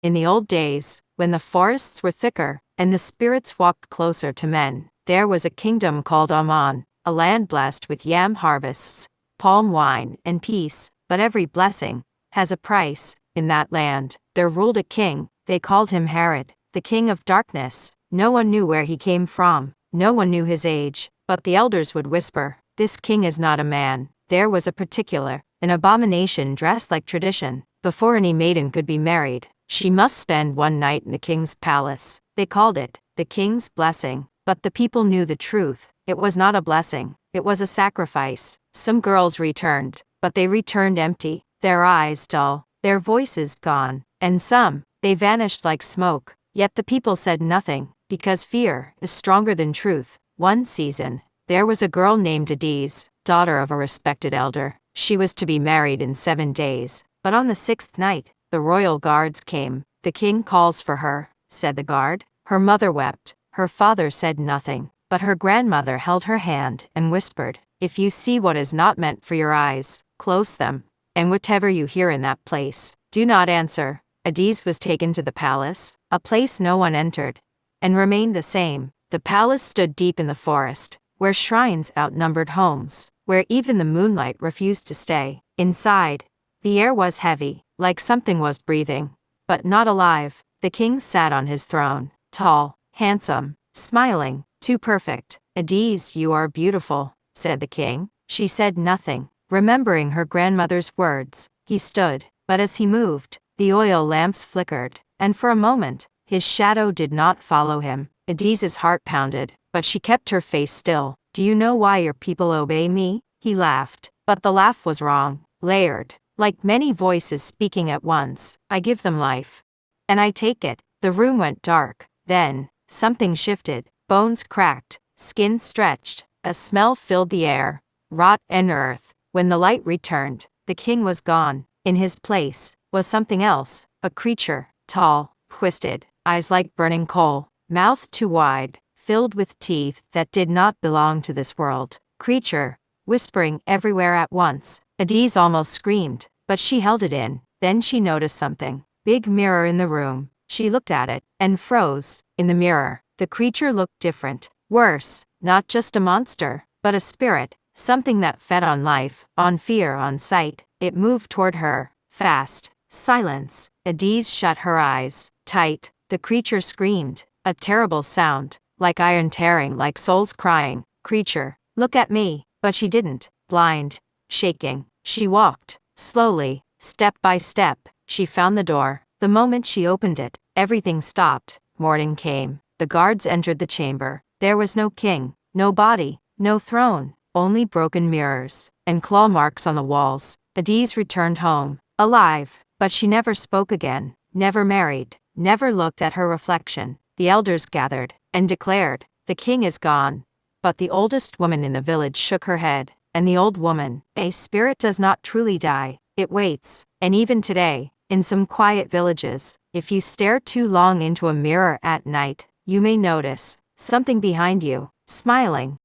In the old days, when the forests were thicker, and the spirits walked closer to men, there was a kingdom called Aman, a land blessed with yam harvests, palm wine, and peace. But every blessing has a price. In that land, there ruled a king. They called him Herod, the king of darkness. No one knew where he came from, no one knew his age, but the elders would whisper, "This king is not a man." There was an abomination dressed like tradition. Before any maiden could be married, she must spend one night in the king's palace. They called it the king's blessing, but the people knew the truth. It was not a blessing, it was a sacrifice. Some girls returned, but they returned empty, their eyes dull, their voices gone, and some, they vanished like smoke. Yet the people said nothing, because fear is stronger than truth. One season, there was a girl named Adaeze, daughter of a respected elder. She was to be married in 7 days, but on the 6th night, the royal guards came. "The king calls for her," said the guard. Her mother wept, her father said nothing, but her grandmother held her hand and whispered, "If you see what is not meant for your eyes, close them, and whatever you hear in that place, do not answer." Adaeze was taken to the palace, a place no one entered, and remained the same. The palace stood deep in the forest, where shrines outnumbered homes, where even the moonlight refused to stay. Inside, the air was heavy, like something was breathing, but not alive. The king sat on his throne, tall, handsome, smiling, too perfect. "Adaeze, you are beautiful," said the king. She said nothing, remembering her grandmother's words. He stood, but as he moved, the oil lamps flickered, and for a moment, his shadow did not follow him. Adaeze's heart pounded, but she kept her face still. "Do you know why your people obey me?" He laughed, but the laugh was wrong, layered, like many voices speaking at once. "I give them life, and I take it." The room went dark. Then, something shifted, bones cracked, skin stretched, a smell filled the air, rot and earth. When the light returned, the king was gone. In his place was something else, a creature, tall, twisted, eyes like burning coal, mouth too wide, filled with teeth that did not belong to this world. Creature, whispering everywhere at once. Adaeze almost screamed, but she held it in. Then she noticed something. Big mirror in the room. She looked at it, and froze. In the mirror, the creature looked different. Worse, not just a monster, but a spirit. Something that fed on life, on fear, on sight. It moved toward her. Fast. Silence. Adaeze shut her eyes. Tight. The creature screamed. A terrible sound. Like iron tearing, like souls crying. "Creature, look at me." But she didn't. Blind. Shaking. She walked. Slowly. Step by step. She found the door. The moment she opened it, everything stopped. Morning came. The guards entered the chamber. There was no king. No body. No throne. Only broken mirrors, and claw marks on the walls. Adaeze returned home, alive, but she never spoke again, never married, never looked at her reflection. The elders gathered, and declared, "The king is gone." But the oldest woman in the village shook her head, and the old woman, "A spirit does not truly die, it waits." And even today, in some quiet villages, if you stare too long into a mirror at night, you may notice something behind you, smiling,